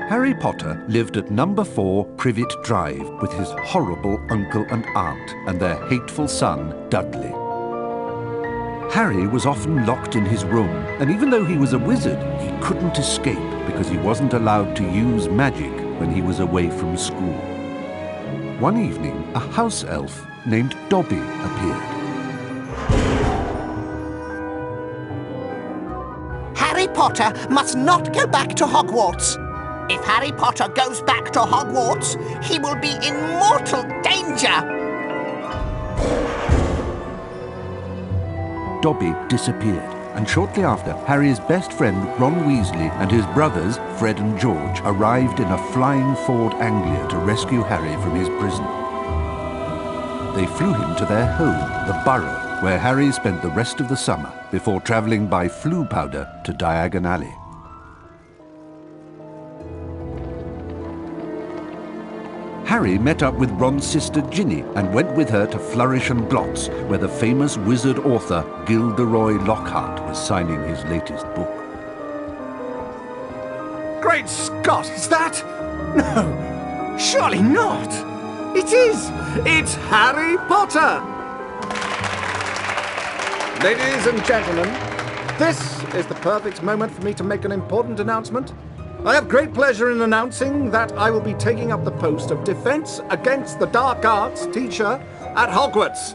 Harry Potter lived at number 4 Privet Drive with his horrible uncle and aunt and their hateful son, Dudley. Harry was often locked in his room, and even though he was a wizard, he couldn't escape because he wasn't allowed to use magic when he was away from school. One evening, a house elf named Dobby appeared. Harry Potter must not go back to Hogwarts. If Harry Potter goes back to Hogwarts, he will be in mortal danger. Dobby disappeared, and shortly after, Harry's best friend Ron Weasley and his brothers Fred and George arrived in a flying Ford Anglia to rescue Harry from his prison. They flew him to their home, the Burrow, where Harry spent the rest of the summer before travelling by Floo powder to Diagon Alley. Harry met up with Ron's sister Ginny and went with her to Flourish and Blotts, where the famous wizard author Gilderoy Lockhart was signing his latest book. Great Scott, is that? No, surely not. It is. It's Harry Potter. Ladies and gentlemen, this is the perfect moment for me to make an important announcement. I have great pleasure in announcing that I will be taking up the post of Defense Against the Dark Arts teacher at Hogwarts.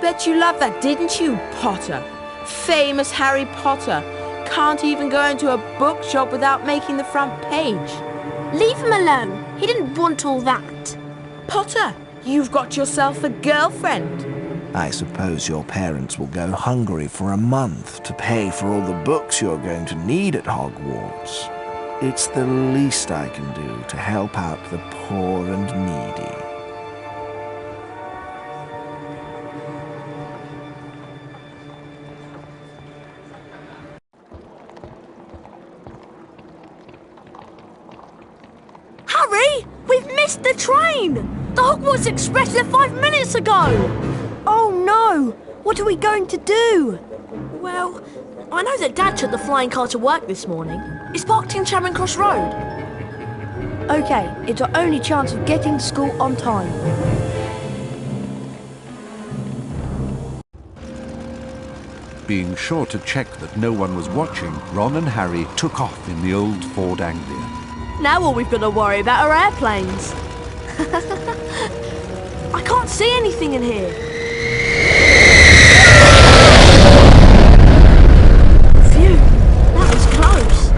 Bet you loved that, didn't you, Potter? Famous Harry Potter. Can't even go into a bookshop without making the front page. Leave him alone. He didn't want all that. Potter, you've got yourself a girlfriend. I suppose your parents will go hungry for a month to pay for all the books you're going to need at Hogwarts. It's the least I can do to help out the poor and needy. Harry, we've missed the train! The Hogwarts Express left 5 minutes ago! Oh no! What are we going to do? Well, I know that Dad took the flying car to work this morning. It's parked in Charing Cross Road. OK, it's our only chance of getting to school on time. Being sure to check that no one was watching, Ron and Harry took off in the old Ford Anglia. Now all we've got to worry about are airplanes. I can't see anything in here. Phew, that was close.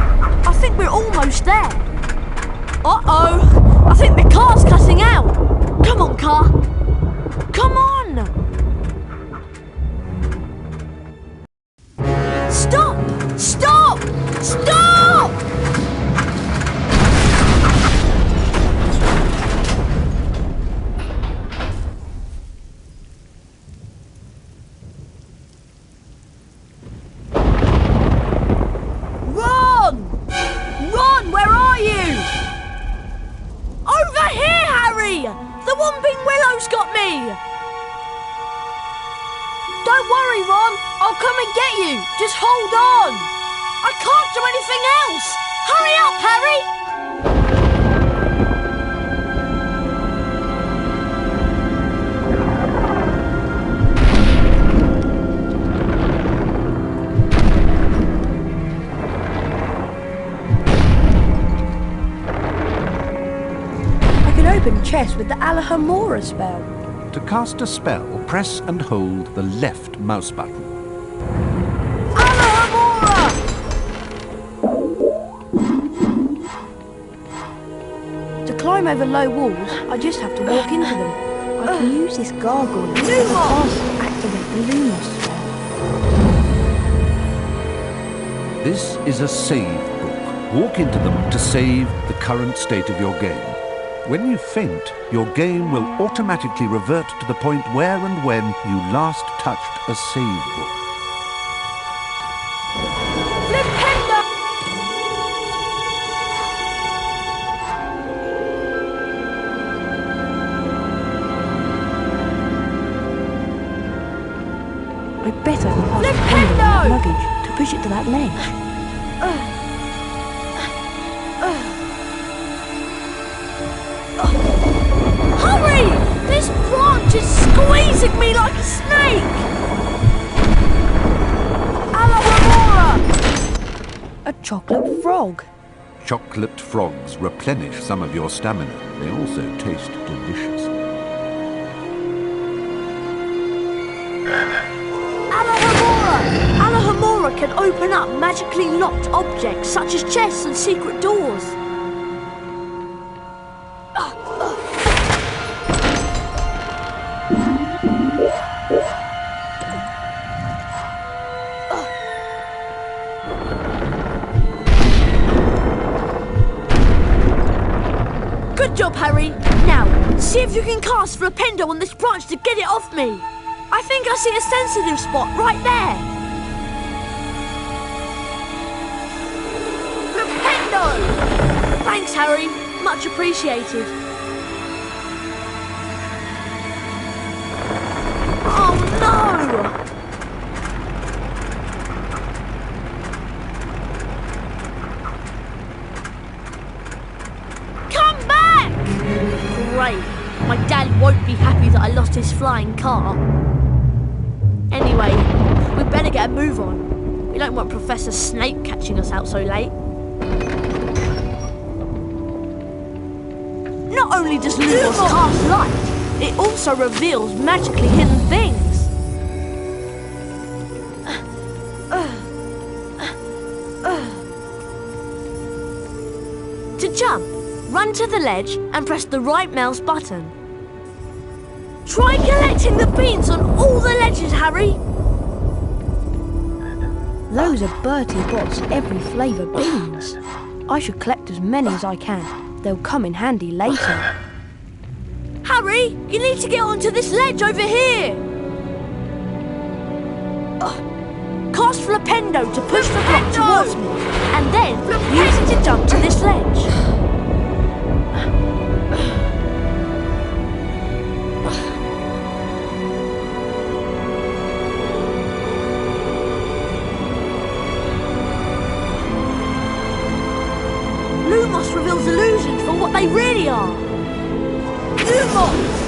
I think we're almost there. Uh-oh, I think the car's cutting out. Come on, car. Come on. Stop! Stop! Stop! The Whomping Willow's got me! Don't worry, Ron. I'll come and get you. Just hold on. I can't do anything else. Hurry up, Harry! Open chest with the Alahamora spell. To cast a spell, press and hold the left mouse button. Alahamora! To climb over low walls, I just have to walk into them. I can use this gargoyle to activate the Lumos spell. This is a save book. Walk into them to save the current state of your game. When you faint, your game will automatically revert to the point where and when you last touched a save book. Flipendo! I bet I can pass the pendulum in that luggage to push it to that ledge. Hurry! This branch is squeezing me like a snake! Alamora! A chocolate frog. Chocolate frogs replenish some of your stamina. They also taste delicious. Alamora can open up magically locked objects such as chests and secret doors. Good job, Harry. Now, see if you can cast Flipendo on this branch to get it off me. I think I see a sensitive spot right there. Flipendo! Thanks, Harry. Much appreciated. Oh, no! Come back! Great. My dad won't be happy that I lost his flying car. Anyway, we'd better get a move on. We don't want Professor Snape catching us out so late. Not only does Lumos cast light, it also reveals magically hidden things. To jump, run to the ledge and press the right mouse button. Try collecting the beans on all the ledges, Harry! Those are Bertie Bott's every flavour beans. I should collect as many as I can. They'll come in handy later. Harry, you need to get onto this ledge over here! Cast Flipendo to push the block towards me, and then use it to jump to this ledge. Lumos reveals illusions for what they really are. Lumos!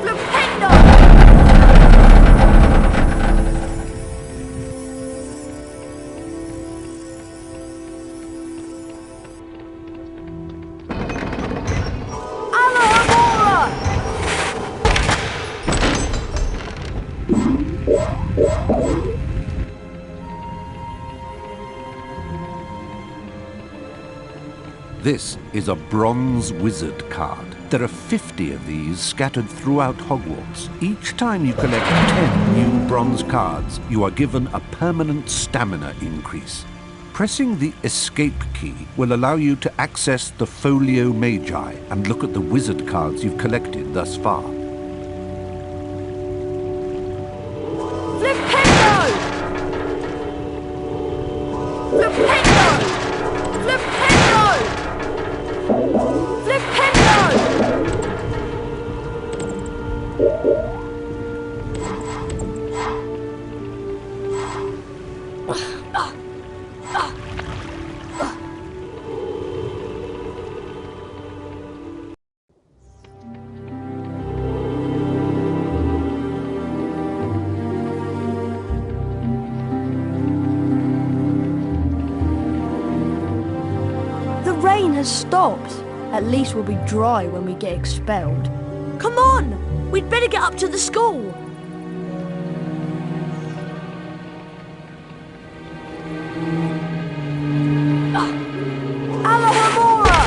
Flipendo! Alamora! This is a bronze wizard card. There are 50 of these scattered throughout Hogwarts. Each time you collect 10 new bronze cards, you are given a permanent stamina increase. Pressing the escape key will allow you to access the Folio Magi and look at the wizard cards you've collected thus far. Flipendo! Flipendo! Flipendo! Flipendo! The rain has stopped. At least we'll be dry when we get expelled. Come on! We'd better get up to the school. Alamora!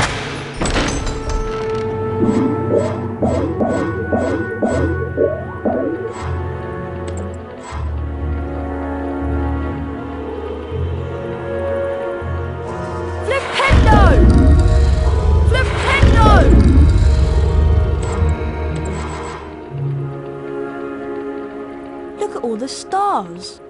the stars.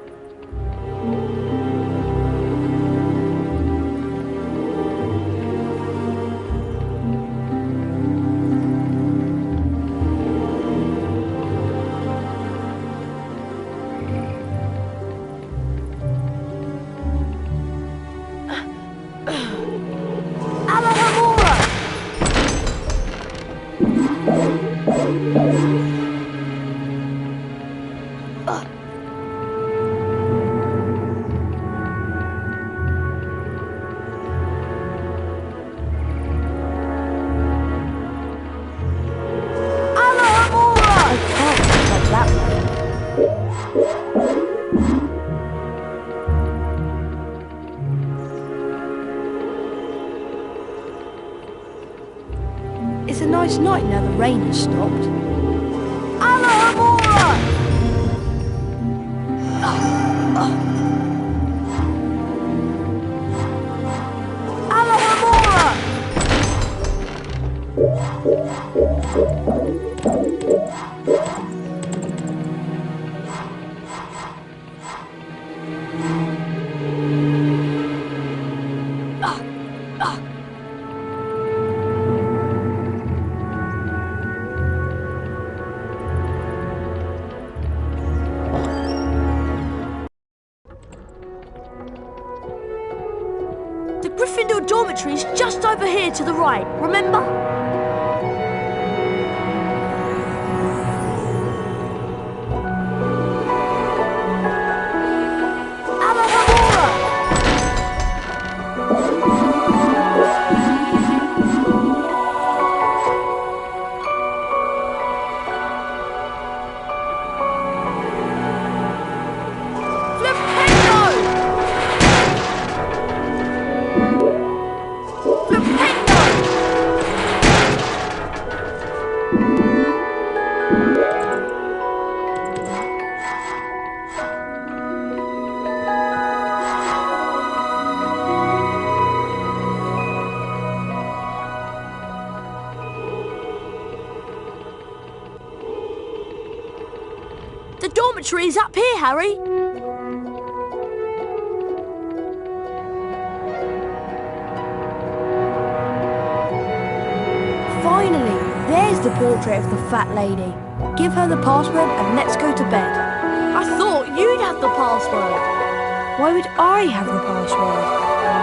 It's a nice night now the rain has stopped. The Gryffindor dormitory is just over here to the right, remember? The dormitory is up here, Harry. Finally, there's the portrait of the fat lady. Give her the password and let's go to bed. I thought you'd have the password. Why would I have the password?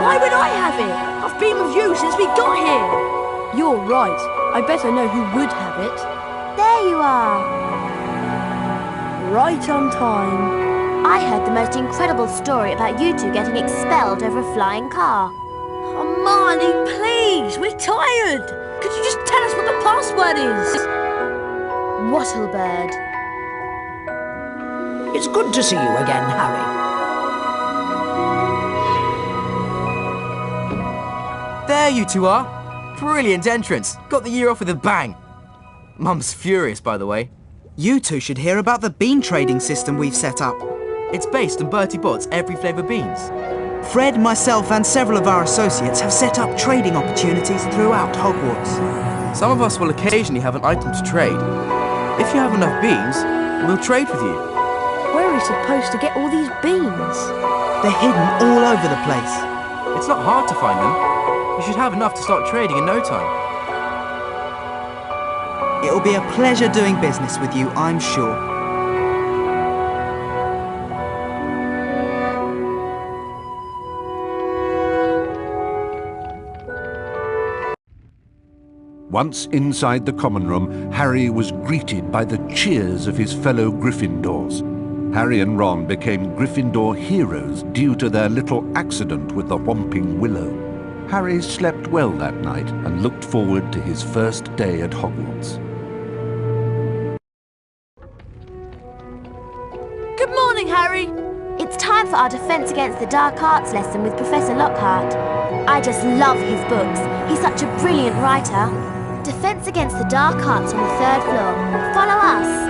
Why would I have it? I've been with you since we got here. You're right. I better know who would have it. There you are. Right on time. I heard the most incredible story about you two getting expelled over a flying car. Hermione, please, we're tired. Could you just tell us what the password is? Wattlebird. It's good to see you again, Harry. There you two are. Brilliant entrance. Got the year off with a bang. Mum's furious, by the way. You two should hear about the bean trading system we've set up. It's based on Bertie Bott's every flavour beans. Fred, myself and several of our associates have set up trading opportunities throughout Hogwarts. Some of us will occasionally have an item to trade. If you have enough beans, we'll trade with you. Where are we supposed to get all these beans? They're hidden all over the place. It's not hard to find them. You should have enough to start trading in no time. It'll be a pleasure doing business with you, I'm sure. Once inside the common room, Harry was greeted by the cheers of his fellow Gryffindors. Harry and Ron became Gryffindor heroes due to their little accident with the Whomping Willow. Harry slept well that night and looked forward to his first day at Hogwarts. Good morning, Harry. It's time for our Defence Against the Dark Arts lesson with Professor Lockhart. I just love his books. He's such a brilliant writer. Defence Against the Dark Arts on the 3rd floor. Follow us.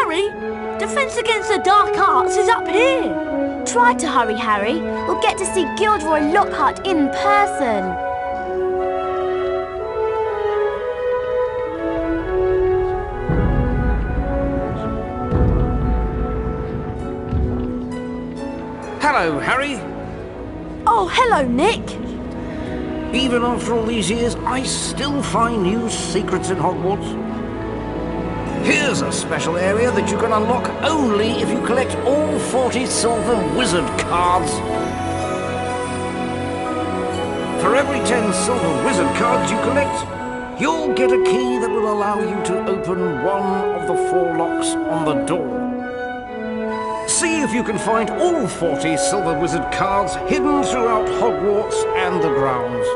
Harry! Defence against the dark arts is up here! Try to hurry, Harry. We'll get to see Gilderoy Lockhart in person. Hello, Harry. Oh, hello, Nick. Even after all these years, I still find new secrets in Hogwarts. Here's a special area that you can unlock only if you collect all 40 silver wizard cards. For every 10 silver wizard cards you collect, you'll get a key that will allow you to open one of the 4 locks on the door. See if you can find all 40 silver wizard cards hidden throughout Hogwarts and the grounds.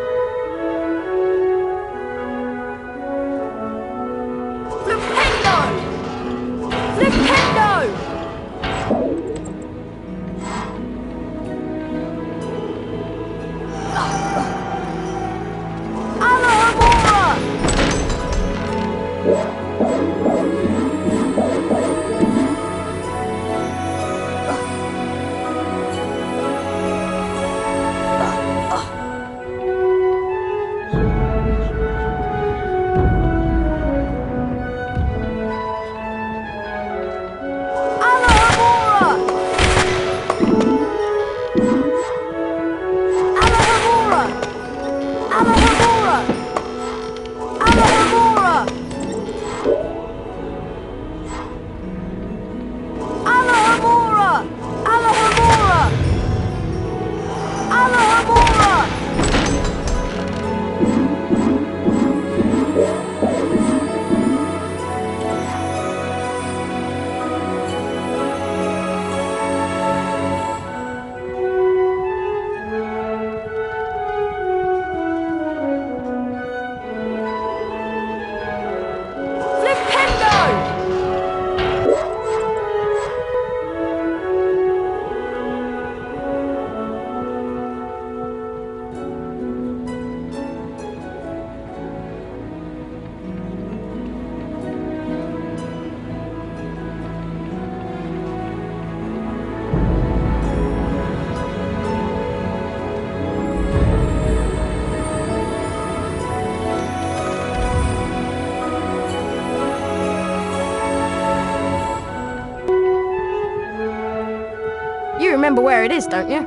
Remember where it is, don't you?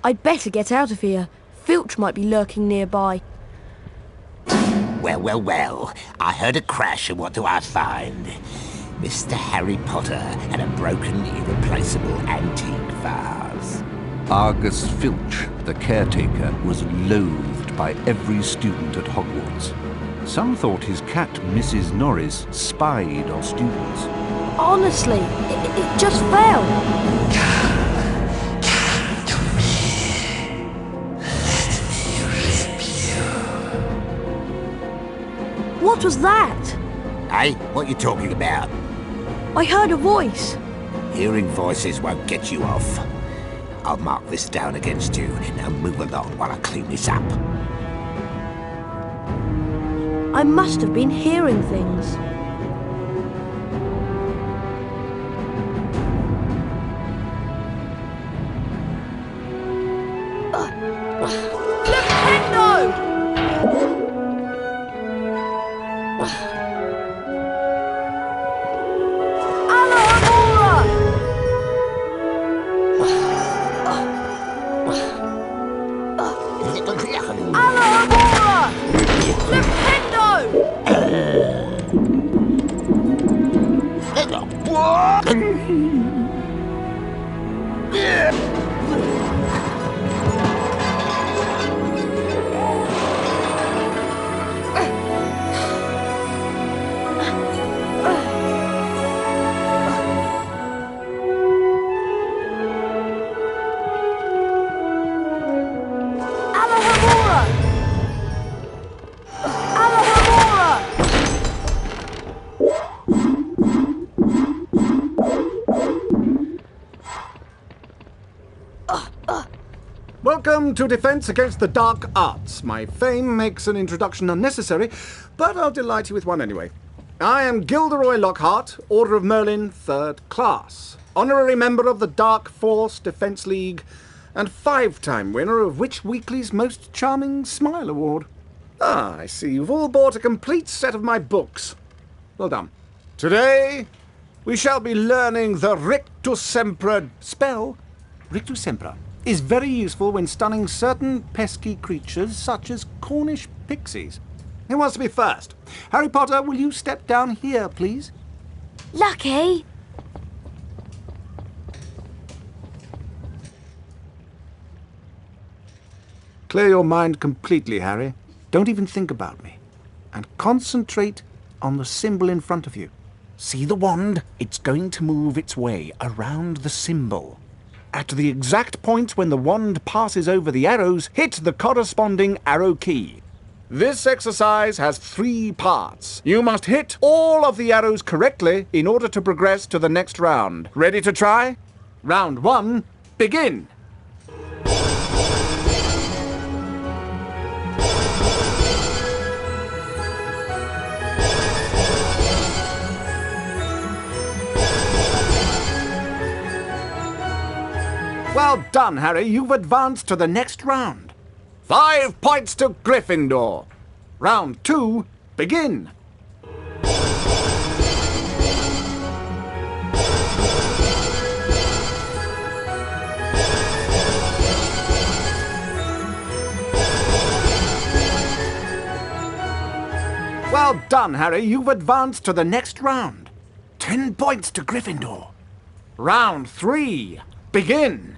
I'd better get out of here. Filch might be lurking nearby. Well, well, well. I heard a crash, and what do I find? Mr. Harry Potter and a broken, irreplaceable antique vase. Argus Filch, the caretaker, was loathed by every student at Hogwarts. Some thought his cat, Mrs. Norris, spied on students. Honestly, it just fell. What was that? Hey, what are you talking about? I heard a voice. Hearing voices won't get you off. I'll mark this down against you. Now move along while I clean this up. I must have been hearing things. Welcome to Defense Against the Dark Arts. My fame makes an introduction unnecessary, but I'll delight you with one anyway. I am Gilderoy Lockhart, Order of Merlin, 3rd Class, honorary member of the Dark Force Defense League, and 5-time winner of Witch Weekly's Most Charming Smile Award. Ah, I see you've all bought a complete set of my books. Well done. Today, we shall be learning the Rictus Sempra spell. Rictus Sempra is very useful when stunning certain pesky creatures such as Cornish pixies. Who wants to be first? Harry Potter, will you step down here, please? Lucky! Clear your mind completely, Harry. Don't even think about me. And concentrate on the symbol in front of you. See the wand? It's going to move its way around the symbol. At the exact point when the wand passes over the arrows, hit the corresponding arrow key. This exercise has 3 parts. You must hit all of the arrows correctly in order to progress to the next round. Ready to try? Round 1, begin! Well done, Harry. You've advanced to the next round. 5 points to Gryffindor. Round 2, begin. Well done, Harry. You've advanced to the next round. 10 points to Gryffindor. Round 3, begin.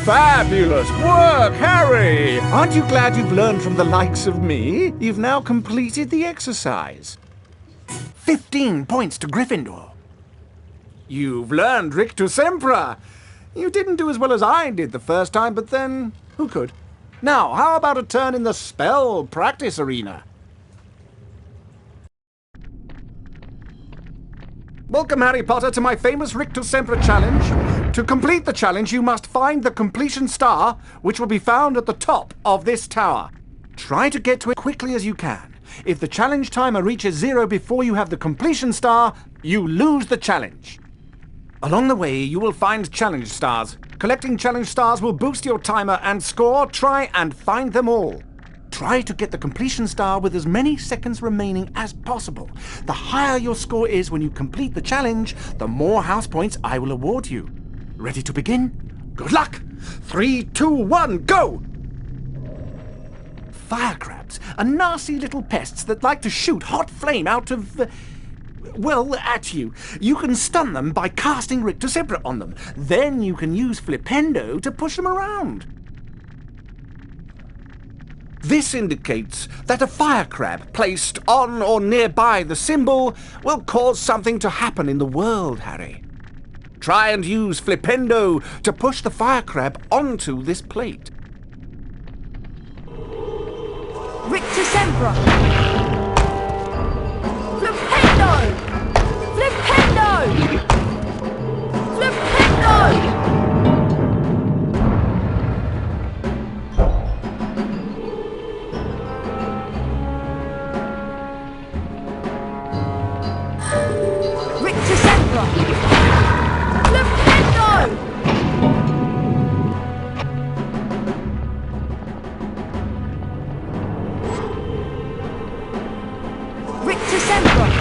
Fabulous work, Harry! Aren't you glad you've learned from the likes of me? You've now completed the exercise. 15 points to Gryffindor. You've learned Rictus Sempra. You didn't do as well as I did the first time, but then, who could? Now, how about a turn in the spell practice arena? Welcome, Harry Potter, to my famous Rictus Sempra challenge. To complete the challenge, you must find the completion star, which will be found at the top of this tower. Try to get to it quickly as you can. If the challenge timer reaches 0 before you have the completion star, you lose the challenge. Along the way, you will find challenge stars. Collecting challenge stars will boost your timer and score. Try and find them all. Try to get the completion star with as many seconds remaining as possible. The higher your score is when you complete the challenge, the more house points I will award you. Ready to begin? Good luck! 3, 2, 1, go! Fire crabs are nasty little pests that like to shoot hot flame out of... well, at you. You can stun them by casting Rictus Sempra on them. Then you can use Flipendo to push them around. This indicates that a fire crab placed on or nearby the symbol will cause something to happen in the world, Harry. Try and use Flipendo to push the fire crab onto this plate. Rictus Sempra! Flipendo! Flipendo! Flipendo! Rictus Sempra! Flipendo! Rictus Sempra!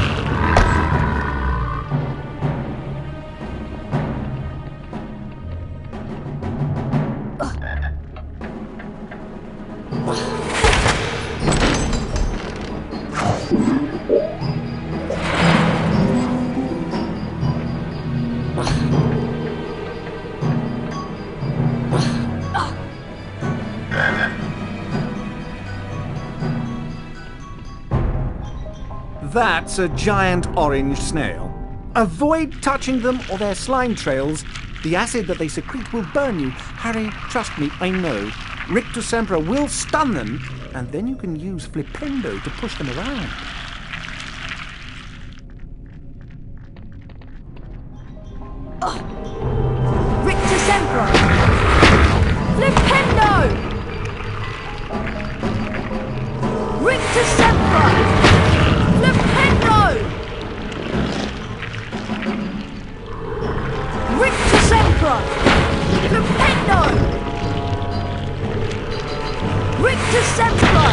That's a giant orange snail. Avoid touching them or their slime trails. The acid that they secrete will burn you. Harry, trust me, I know. Rictusempra will stun them, and then you can use Flipendo to push them around. Rictusempra! Flipendo! Rictusempra! Flipendo! Rictusempra! Flipendo! Rictusempra!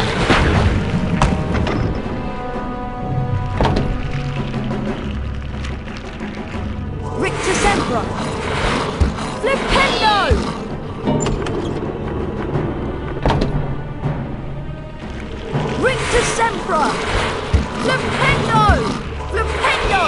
Rictusempra! Flipendo! Rictusempra! Flipendo! Flipendo!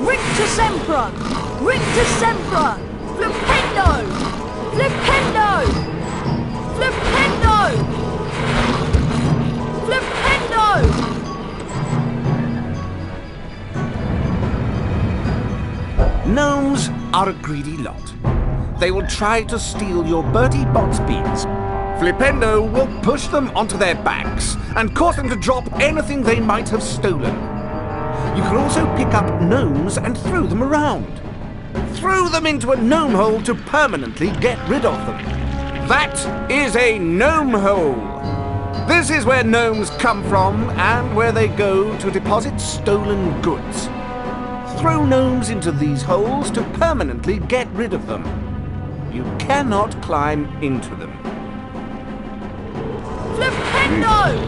Rictusempra! Rictusempra! Flipendo! Flipendo! Flipendo! Flipendo! Gnomes are a greedy lot. They will try to steal your Bertie Bott's beans. Flipendo will push them onto their backs and cause them to drop anything they might have stolen. You can also pick up gnomes and throw them around. Throw them into a gnome hole to permanently get rid of them. That is a gnome hole. This is where gnomes come from and where they go to deposit stolen goods. Throw gnomes into these holes to permanently get rid of them. You cannot climb into them. Flipendo!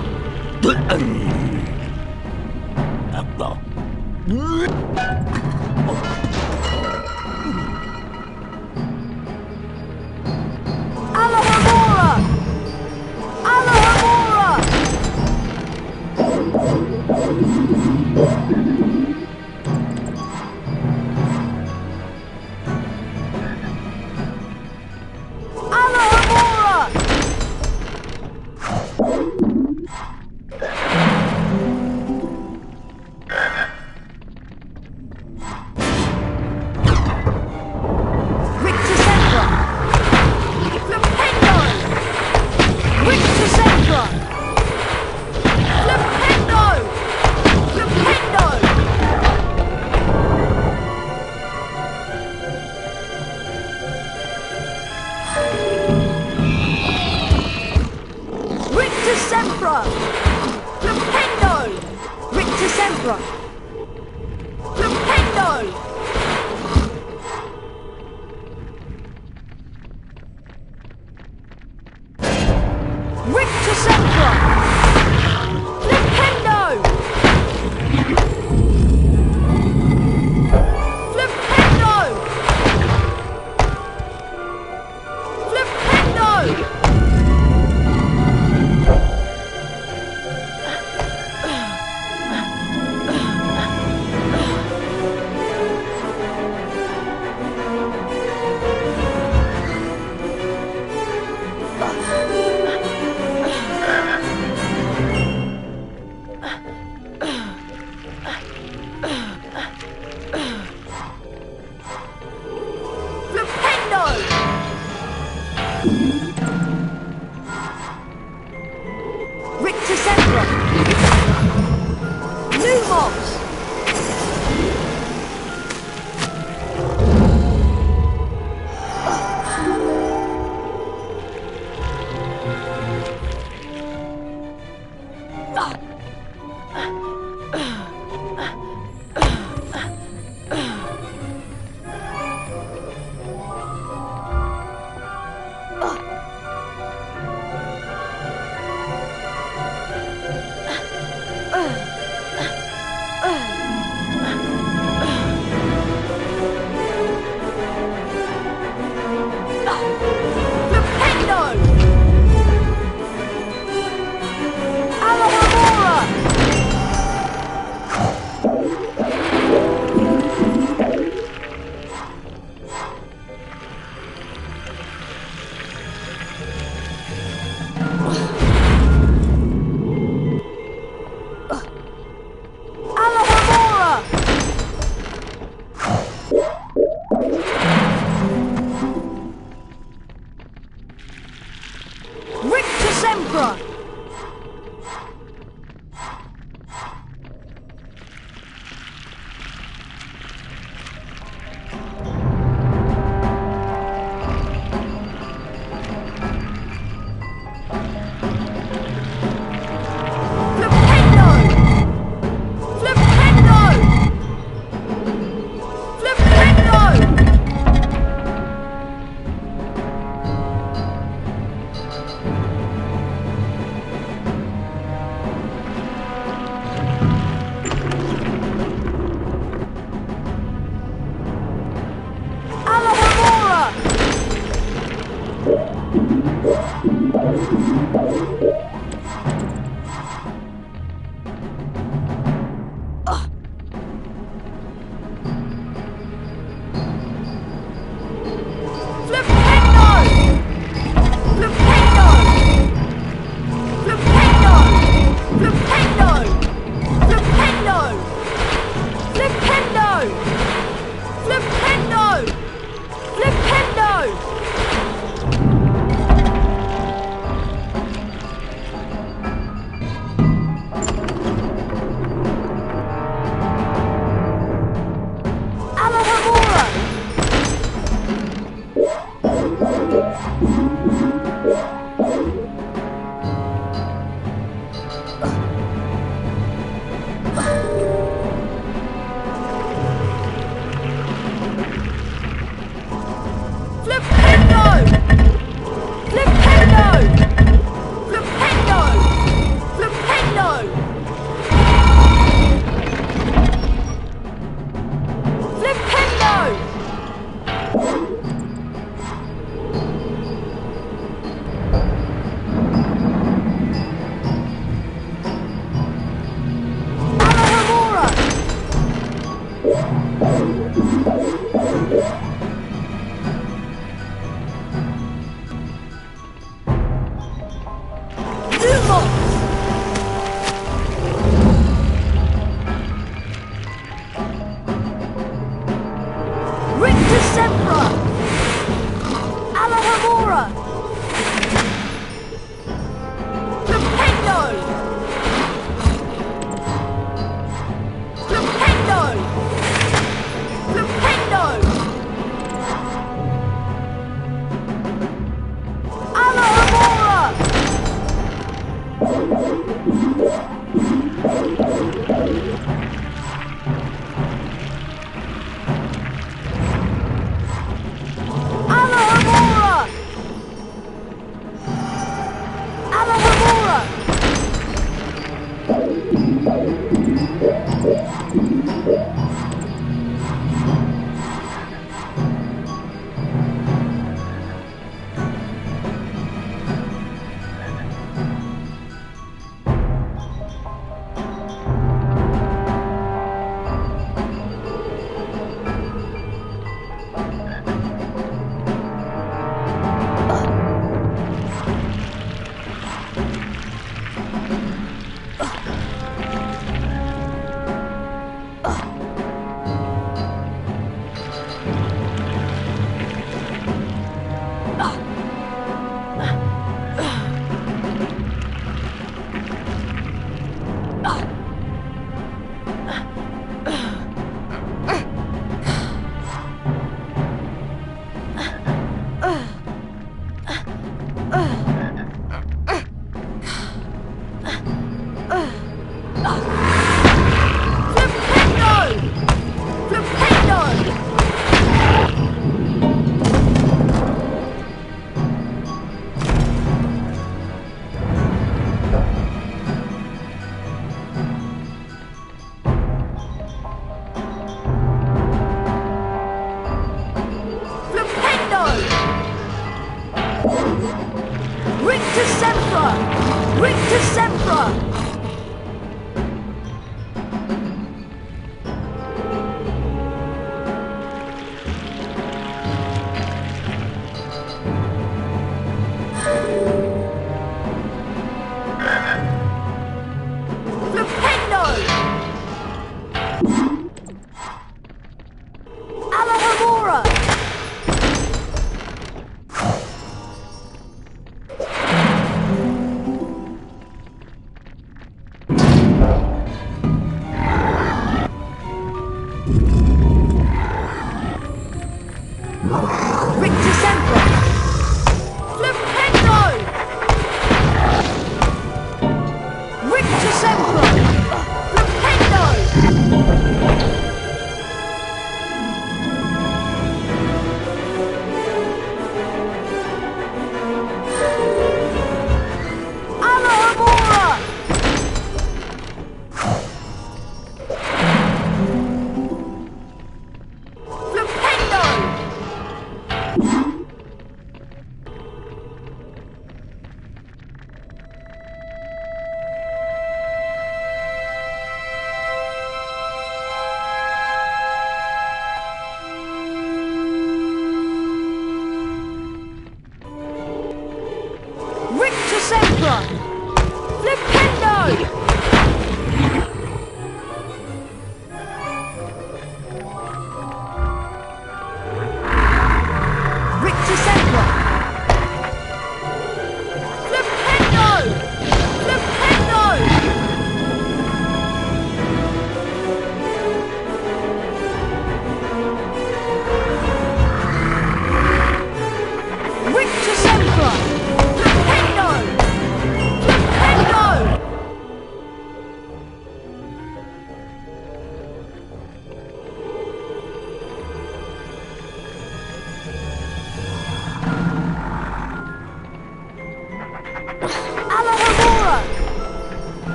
Alahamora! Alahamora! Alahamora! Rictusempra! Flipendo! Rictusempra! Flipendo! Rictusempra! Flipendo! Flipendo! Flipendo! Rictusempra! Lumos!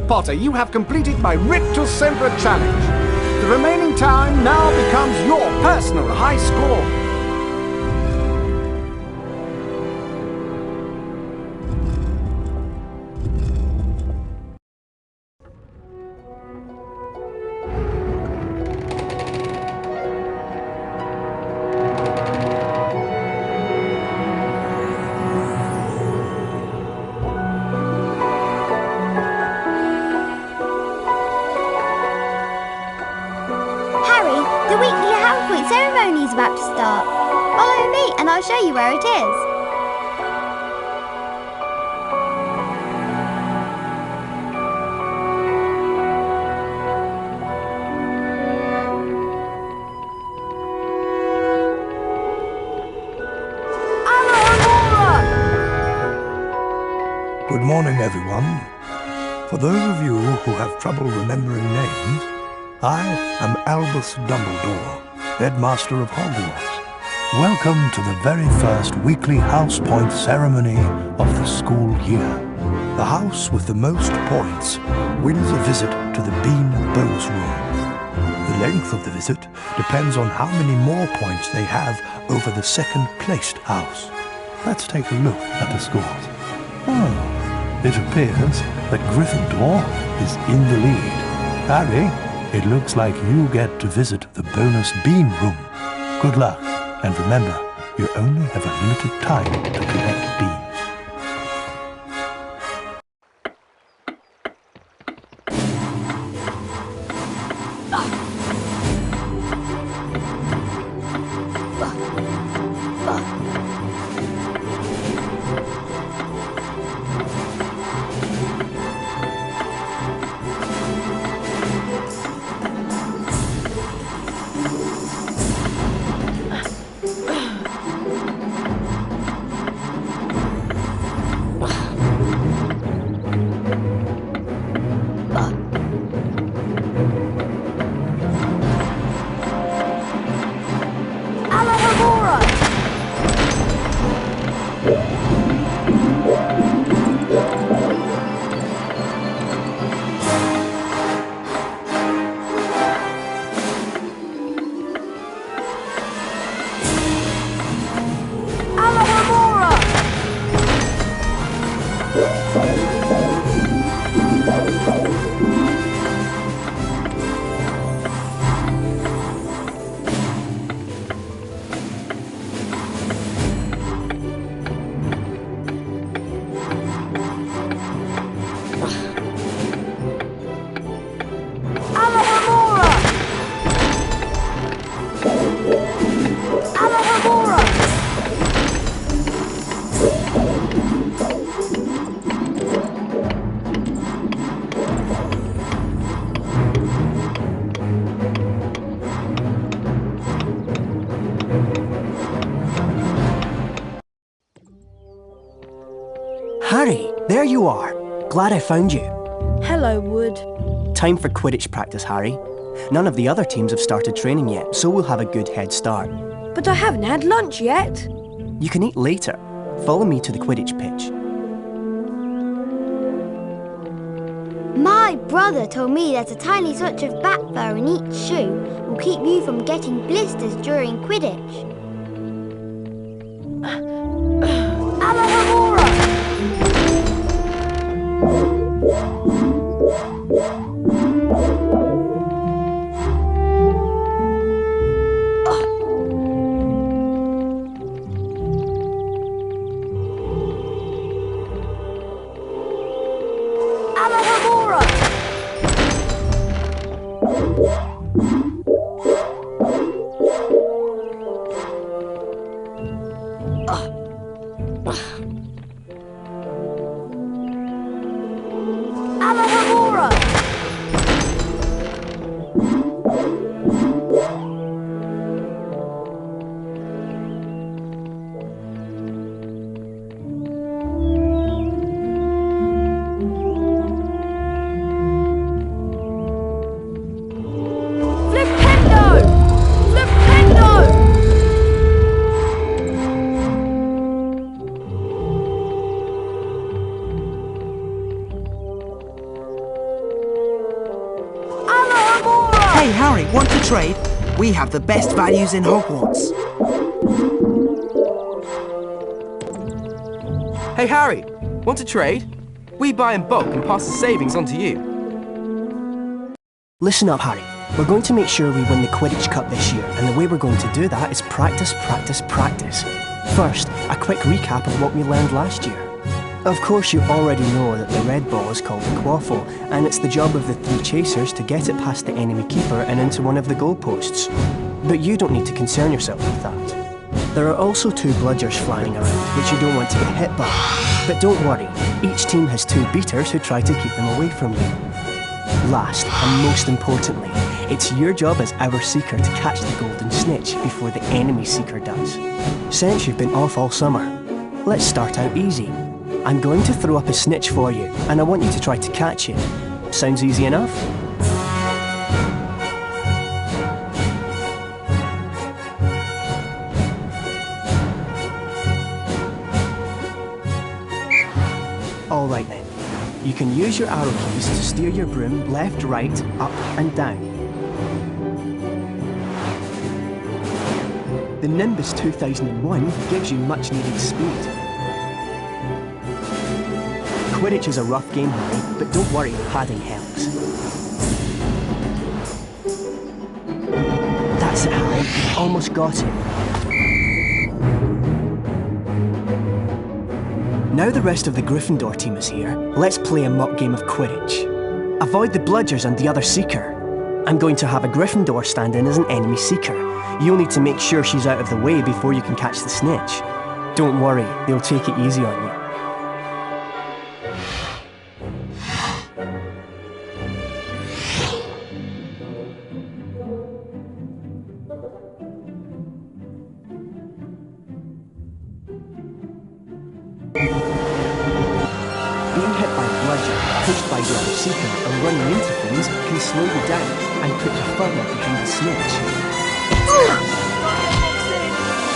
Potter, you have completed my Rictus Semper challenge. The remaining time now becomes your personal high score. About to start. Follow me and I'll show you where it is. Good morning, everyone. For those of you who have trouble remembering names, I am Albus Dumbledore, Headmaster of Hogwarts. Welcome to the very first weekly house point ceremony of the school year. The house with the most points wins a visit to the Bean Bonus Room. The length of the visit depends on how many more points they have over the second-placed house. Let's take a look at the scores. It appears that Gryffindor is in the lead. Harry, it looks like you get to visit the bonus bean room. Good luck, and remember, you only have a limited time to collect beans. Harry, there you are. Glad I found you. Hello, Wood. Time for Quidditch practice, Harry. None of the other teams have started training yet, so we'll have a good head start. But I haven't had lunch yet. You can eat later. Follow me to the Quidditch pitch. My brother told me there's a tiny swatch of bat fur in each shoe will keep you from getting blisters during Quidditch. Hey, Harry, want to trade? We have the best values in Hogwarts. Hey, Harry, want to trade? We buy in bulk and pass the savings on to you. Listen up, Harry. We're going to make sure we win the Quidditch Cup this year, and the way we're going to do that is practice, practice, practice. First, a quick recap of what we learned last year. Of course, you already know that the red ball is called the quaffle, and it's the job of the 3 chasers to get it past the enemy keeper and into one of the goalposts. But you don't need to concern yourself with that. There are also 2 bludgers flying around, which you don't want to get hit by. But don't worry, each team has 2 beaters who try to keep them away from you. Last, and most importantly, it's your job as our seeker to catch the golden snitch before the enemy seeker does. Since you've been off all summer, let's start out easy. I'm going to throw up a snitch for you, and I want you to try to catch it. Sounds easy enough? Alright then. You can use your arrow keys to steer your broom left, right, up and down. The Nimbus 2001 gives you much needed speed. Quidditch is a rough game, Harry, but don't worry, padding helps. That's it, Harry. You've almost got it. Now the rest of the Gryffindor team is here, let's play a mock game of Quidditch. Avoid the bludgers and the other seeker. I'm going to have a Gryffindor stand in as an enemy seeker. You'll need to make sure she's out of the way before you can catch the snitch. Don't worry, they'll take it easy on you. Pushed by the other seeker and running into things can slow you down and put you further behind the snitch.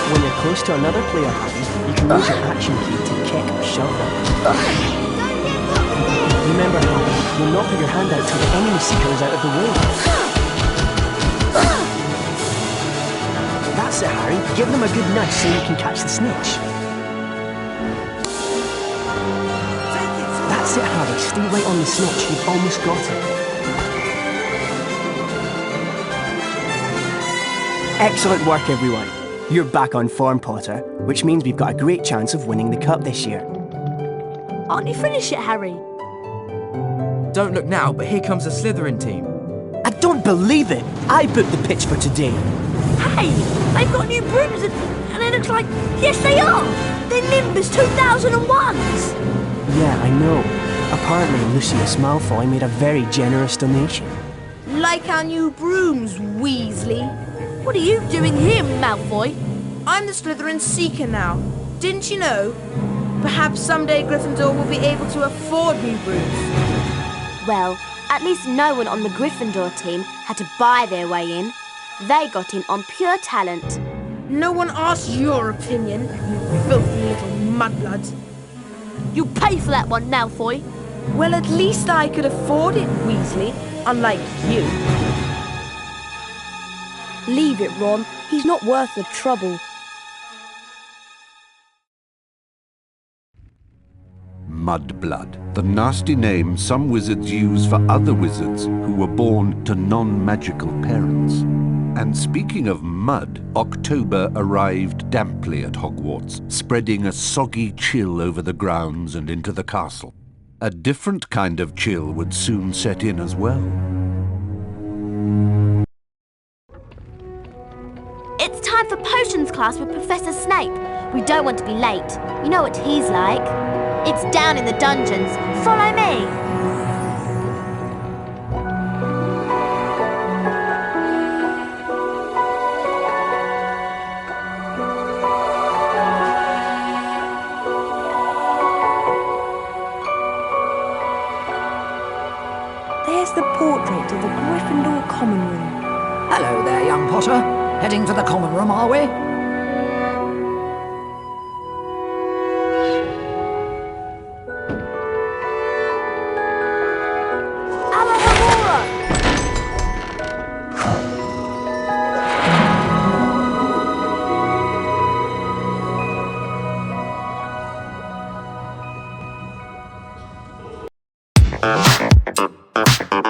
When you're close to another player, Harry, you can use your action key to kick or shove them. Remember, Harry, you'll not put your hand out till the enemy seeker is out of the way. That's it, Harry. Give them a good nudge so you can catch the snitch. That's it, Harry. Stay right on the snitch. You've almost got it. Excellent work, everyone. You're back on form, Potter, which means we've got a great chance of winning the cup this year. Aren't you finished yet, Harry? Don't look now, but here comes the Slytherin team. I don't believe it! I booked the pitch for today. Hey, they've got new brooms and it looks like... Yes, they are! They're Nimbus 2001s! Yeah, I know. Apparently, Lucius Malfoy made a very generous donation. Like our new brooms, Weasley. What are you doing here, Malfoy? I'm the Slytherin Seeker now. Didn't you know? Perhaps someday Gryffindor will be able to afford new brooms. Well, at least no one on the Gryffindor team had to buy their way in. They got in on pure talent. No one asked your opinion, you filthy little mudbloods. You pay for that one, Malfoy. Well, at least I could afford it, Weasley, unlike you. Leave it, Ron. He's not worth the trouble. Mudblood, the nasty name some wizards use for other wizards who were born to non-magical parents. And speaking of mud, October arrived damply at Hogwarts, spreading a soggy chill over the grounds and into the castle. A different kind of chill would soon set in as well. It's time for potions class with Professor Snape. We don't want to be late. You know what he's like. It's down in the dungeons. Follow me. There's the portrait of the Gryffindor common room. Hello there, young Potter. Heading to the common room, are we? Thank you.